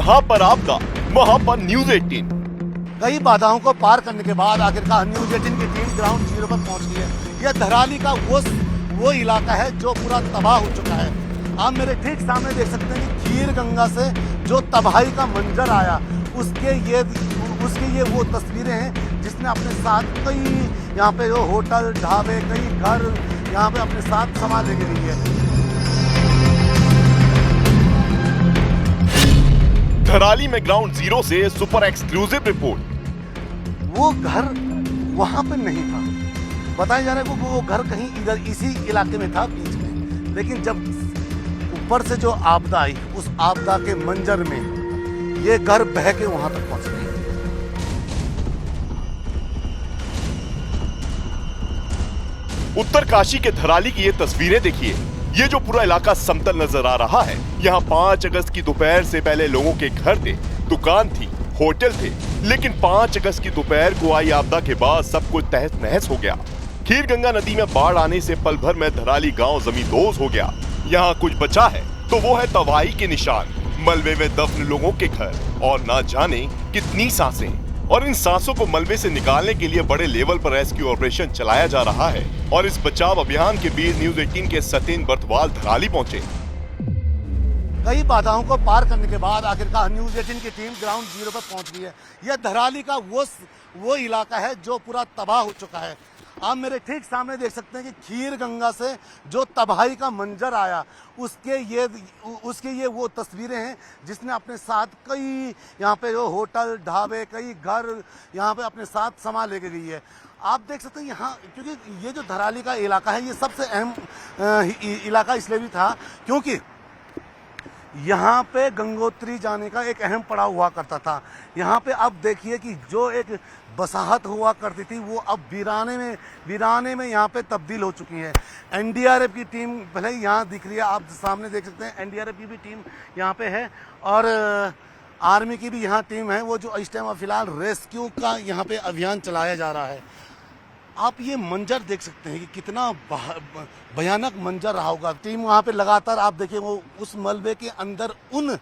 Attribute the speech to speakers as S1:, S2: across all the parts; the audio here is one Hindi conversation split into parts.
S1: जहां पर आपदा वहां पर न्यूज 18।
S2: कई बाधाओं को पार करने के बाद आखिरकार न्यूज 18 की टीम ग्राउंड जीरो पर पहुंच गई है। यह धराली का वो इलाका है जो पूरा तबाह हो चुका है। आप मेरे ठीक सामने देख सकते हैं कि खीर गंगा से जो तबाही का मंजर आया उसके ये वो तस्वीरें हैं जिसने अपने साथ कई यहाँ पे जो होटल ढाबे कई घर यहाँ पे अपने साथ संभाल लेके गई है।
S1: धराली में ग्राउंड जीरो से सुपर एक्सक्लूसिव रिपोर्ट।
S2: वो घर वहां पे नहीं था, बताया जा रहा है वो घर कहीं इधर इसी इलाके में था बीच में, लेकिन जब ऊपर से जो आपदा आई उस आपदा के मंजर में ये घर बह के वहां तक पहुंच गई।
S1: उत्तरकाशी के धराली की ये तस्वीरें देखिए। ये जो पूरा इलाका समतल नजर आ रहा है, यहाँ 5 अगस्त की दोपहर से पहले लोगों के घर थे, दुकान थी, होटल थे, लेकिन 5 अगस्त की दोपहर को आई आपदा के बाद सब कुछ तहस नहस हो गया। खीर गंगा नदी में बाढ़ आने से पल भर में धराली गांव जमींदोज हो गया। यहाँ कुछ बचा है तो वो है तबाही के निशान, मलबे में दफन लोगों के घर और ना जाने कितनी सांसें। और इन सांसों को मलबे से निकालने के लिए बड़े लेवल पर रेस्क्यू ऑपरेशन चलाया जा रहा है। और इस बचाव अभियान के बीच न्यूज 18 के सतीन बर्तवाल धराली पहुंचे।
S2: कई बाधाओं को पार करने के बाद आखिरकार न्यूज 18 की टीम ग्राउंड जीरो पर पहुंच गई है। यह धराली का वो इलाका है जो पूरा तबाह हो चुका है। आप मेरे ठीक सामने देख सकते हैं कि खीर गंगा से जो तबाही का मंजर आया उसके ये वो तस्वीरें हैं जिसने अपने साथ कई यहाँ पे जो होटल ढाबे कई घर यहाँ पे अपने साथ संभाल लेके गई है। आप देख सकते हैं यहाँ, क्योंकि ये जो धराली का इलाका है ये सबसे अहम इलाका इसलिए भी था क्योंकि यहाँ पे गंगोत्री जाने का एक अहम पड़ाव हुआ करता था। यहाँ पे अब देखिए कि जो एक बसाहट हुआ करती थी वो अब वीराने में यहाँ पे तब्दील हो चुकी है। एनडीआरएफ की टीम भले ही यहाँ दिख रही है, आप सामने देख सकते हैं एनडीआरएफ की भी टीम यहाँ पे है और आर्मी की भी यहाँ टीम है। वो जो इस टाइम फिलहाल रेस्क्यू का यहाँ पे अभियान चलाया जा रहा है। आप ये मंजर देख सकते हैं कि कितना भयानक मंजर रहा होगा। टीम वहाँ पे लगातार आप देखिए वो उस मलबे के अंदर उन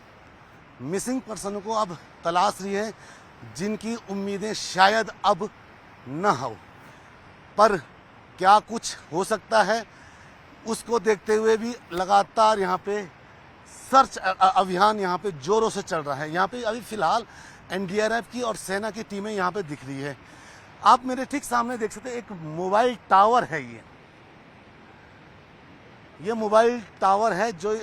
S2: मिसिंग पर्सन को अब तलाश रही है जिनकी उम्मीदें शायद अब न हो, पर क्या कुछ हो सकता है उसको देखते हुए भी लगातार यहाँ पे सर्च अभियान यहाँ पे जोरों से चल रहा है। यहाँ पे अभी फिलहाल एनडीआरएफ की और सेना की टीमें यहाँ पे दिख रही है। आप मेरे ठीक सामने देख सकते हैं एक मोबाइल टावर है। ये मोबाइल टावर है जो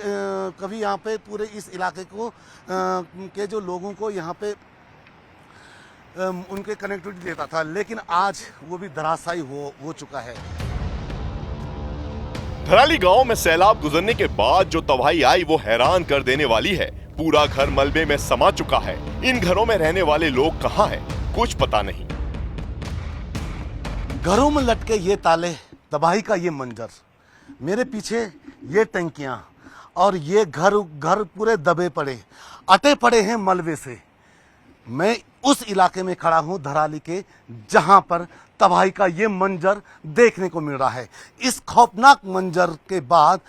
S2: कभी यहाँ पे पूरे इस इलाके को के जो लोगों को यहाँ पे उनके कनेक्टिविटी देता था, लेकिन आज वो भी धराशायी हो चुका है।
S1: धराली गांव में सैलाब गुजरने के बाद जो तबाही आई वो हैरान कर देने वाली है। पूरा घर मलबे में समा चुका है। इन घरों में रहने वाले लोग कहां हैं कुछ पता नहीं।
S2: घरों में लटके ये ताले, तबाही का ये मंजर, मेरे पीछे ये टंकियां और ये घर पूरे दबे पड़े अटे पड़े हैं मलबे से। मैं उस इलाके में खड़ा हूं धराली के जहां पर तबाही का ये मंजर देखने को मिल रहा है। इस खौफनाक मंजर के बाद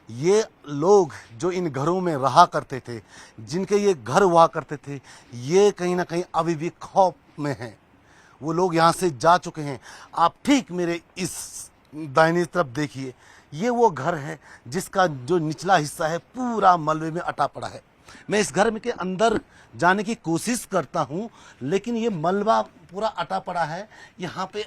S2: ये लोग जो इन घरों में रहा करते थे, जिनके ये घर हुआ करते थे, ये कहीं ना कहीं अभी भी खौफ में हैं। वो लोग यहाँ से जा चुके हैं। आप ठीक मेरे इस दाहिनी तरफ देखिए, ये वो घर है जिसका जो निचला हिस्सा है पूरा मलबे में अटा पड़ा है। मैं इस घर में के अंदर जाने की कोशिश करता हूँ, लेकिन ये मलबा पूरा अटा पड़ा है। यहाँ पे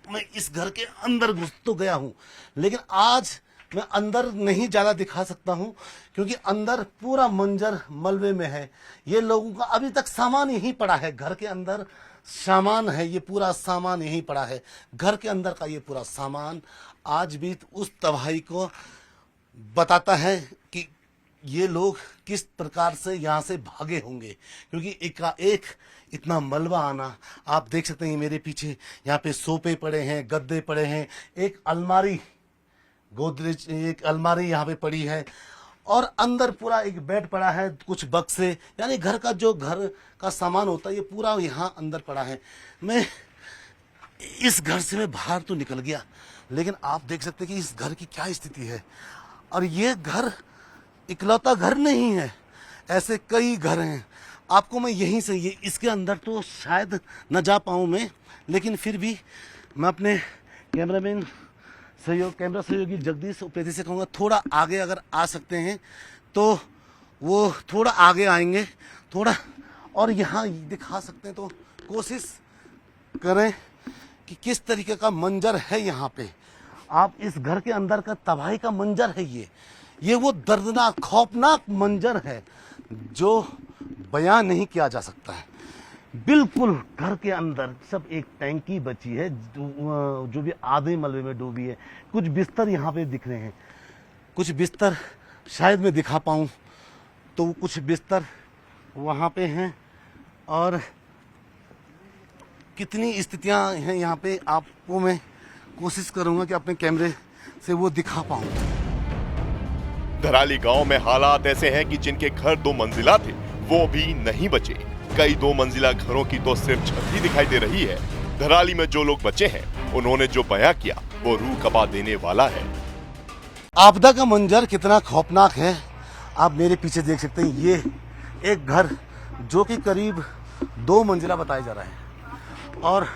S2: मैं इस घर के अंदर घुस तो गया हूँ, लेकिन आज मैं अंदर नहीं ज़्यादा दिखा सकता हूँ क्योंकि अंदर पूरा मंजर मलबे में है। ये लोगों का अभी तक सामान यहीं पड़ा है। घर के अंदर सामान है, ये पूरा सामान यहीं पड़ा है। घर के अंदर का ये पूरा सामान आज भी उस तबाही को बताता है कि ये लोग किस प्रकार से यहाँ से भागे होंगे, क्योंकि एक इतना मलबा आना। आप देख सकते हैं मेरे पीछे यहाँ पे सोफे पड़े हैं, गद्दे पड़े हैं, एक अलमारी गोदरेज एक अलमारी यहाँ पे पड़ी है और अंदर पूरा एक बेड पड़ा है, कुछ बक्से, यानी घर का सामान होता है ये पूरा यहाँ अंदर पड़ा है। मैं इस घर से मैं बाहर तो निकल गया, लेकिन आप देख सकते हैं कि इस घर की क्या स्थिति है। और ये घर इकलौता घर नहीं है, ऐसे कई घर हैं। आपको मैं यहीं से ये इसके अंदर तो शायद न जा पाऊँ मैं, लेकिन फिर भी मैं अपने कैमरा सहयोगी जगदीश उपेती से कहूँगा थोड़ा आगे अगर आ सकते हैं तो वो थोड़ा आगे आएंगे थोड़ा, और यहाँ दिखा सकते हैं तो कोशिश करें कि किस तरीके का मंजर है यहाँ पे। आप इस घर के अंदर का तबाही का मंजर है ये वो दर्दनाक खौफनाक मंजर है जो बयां नहीं किया जा सकता है। बिल्कुल घर के अंदर सब एक टैंकी बची है जो भी आधे मलबे में डूबी है। कुछ बिस्तर यहाँ पे दिख रहे हैं, कुछ बिस्तर शायद मैं दिखा पाऊँ तो कुछ बिस्तर वहाँ पे हैं, और कितनी स्थितियाँ हैं यहाँ पे आपको मैं कोशिश करूँगा कि अपने कैमरे से वो दिखा पाऊँ।
S1: धराली गांव में हालात ऐसे हैं कि जिनके घर 2 मंजिला थे वो भी नहीं बचे। कई 2 मंजिला घरों की तो सिर्फ छत ही दिखाई दे रही है। धराली में जो लोग बचे हैं उन्होंने जो बयां किया वो रूह कपा देने वाला है।
S2: आपदा का मंजर कितना खौफनाक है आप मेरे पीछे देख सकते हैं। ये एक घर जो कि करीब 2 मंजिला बताया जा रहा है और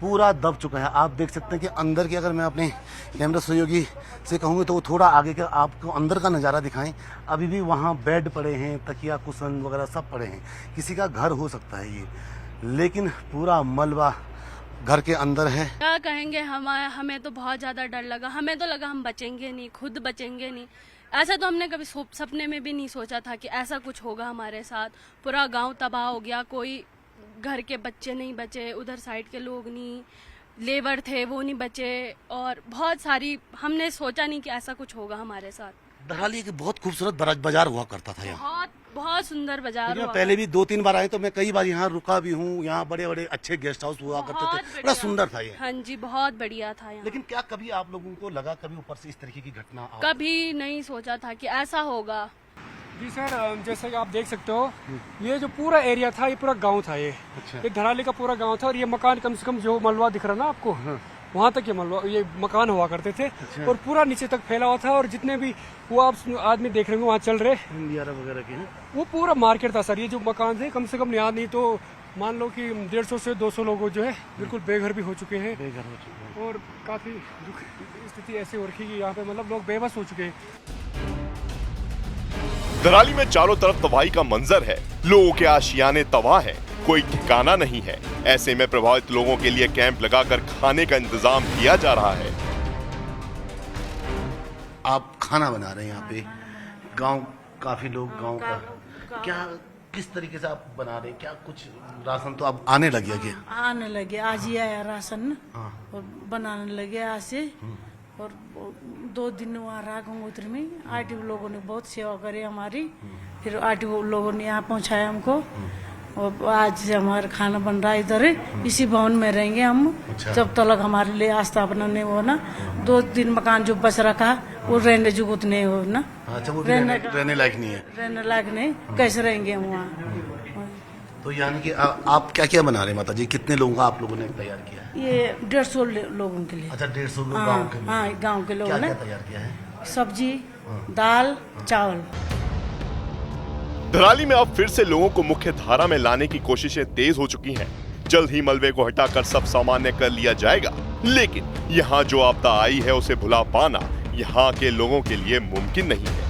S2: पूरा दब चुका है। आप देख सकते हैं कि अंदर की अगर मैं अपने कैमरा सहयोगी से कहूँगा तो वो थोड़ा आगे का आपको अंदर का नज़ारा दिखाएं। अभी भी वहाँ बेड पड़े हैं, तकिया कुशन वगैरह सब पड़े हैं। किसी का घर हो सकता है ये, लेकिन पूरा मलबा घर के अंदर है।
S3: क्या कहेंगे, हमें तो बहुत ज़्यादा डर लगा। हमें तो लगा हम बचेंगे नहीं, खुद बचेंगे नहीं। ऐसा तो हमने कभी सपने में भी नहीं सोचा था कि ऐसा कुछ होगा हमारे साथ। पूरा गांव तबाह हो गया, कोई घर के बच्चे नहीं बचे, उधर साइड के लोग नहीं, लेबर थे वो नहीं बचे, और बहुत सारी हमने सोचा नहीं कि ऐसा कुछ होगा हमारे साथ।
S2: धराली की बहुत खूबसूरत बाजार हुआ करता था यहाँ,
S3: बहुत बहुत सुंदर बाजार हुआ।
S2: पहले भी 2-3 बार आए तो मैं कई बार यहाँ रुका भी हूँ। यहाँ बड़े बड़े अच्छे गेस्ट हाउस हुआ करते थे, बड़ा सुंदर था ये।
S3: हाँ जी, बहुत बढ़िया था यहाँ।
S2: लेकिन क्या कभी आप लोगों को लगा कभी ऊपर से इस तरीके की घटना?
S3: कभी नहीं सोचा था कि ऐसा होगा।
S4: जी सर, जैसे कि आप देख सकते हो ये जो पूरा एरिया था ये पूरा गांव था। ये ये धराली का पूरा गांव था, और ये मकान कम से कम जो मलबा दिख रहा है ना आपको, वहाँ तक ये मकान हुआ करते थे। और पूरा नीचे तक फैला हुआ था, और जितने भी वो आप आदमी देख रहे हो वहाँ चल रहे
S2: वगैरह के
S4: वो पूरा मार्केट था सर। ये जो मकान थे कम से कम नहीं तो मान लो कि 150 से 200 लोग जो है बिल्कुल बेघर भी हो चुके हैं। और काफी स्थिति ऐसी हो रखी कि यहाँ पे मतलब लोग बेबस हो चुके हैं।
S1: धराली में चारों तरफ तबाही का मंजर है, लोगों के आशियाने तबाह है, कोई ठिकाना नहीं है। ऐसे में प्रभावित लोगों के लिए कैंप लगाकर खाने का इंतजाम किया जा रहा है।
S2: आप खाना बना रहे हैं यहाँ पे, गांव काफी लोग गांव का क्या किस तरीके से आप बना रहे हैं? क्या कुछ राशन तो अब आने लग गया?
S5: आने लगे, आज ही आया राशन और बनाने लगे आज से। और 2 दिन वहाँ रहा गंगोत्री में। आरटीओ लोगों ने बहुत सेवा करी हमारी, फिर आरटीओ लोगों ने यहाँ पहुँचाया हमको, और आज से हमारा खाना बन रहा है इधर। इसी भवन में रहेंगे हम जब तक हमारे लिए स्थापना नहीं हो ना। 2 दिन मकान जो बच रखा वो रहने जुगत नहीं हो ना।
S2: अच्छा, वो रहने लायक नहीं है।
S5: रहने लायक नहीं, कैसे रहेंगे हम वहाँ?
S2: तो यानी कि आप क्या क्या बना रहे हैं माता जी? कितने लोगों का आप लोगों ने तैयार किया है?
S5: ये 150 लोगों के लिए।
S2: अच्छा, 150 लोग गाँव के लिए?
S5: हाँ, गाँव के लोगों ने
S2: तैयार किया है।
S5: सब्जी, दाल, चावल।
S1: धराली में अब फिर से लोगों को मुख्य धारा में लाने की कोशिशें तेज हो चुकी हैं। जल्द ही मलबे को हटाकर सब सामान्य कर लिया जाएगा, लेकिन यहाँ जो आपदा आई है उसे भुला पाना यहाँ के लोगों के लिए मुमकिन नहीं है।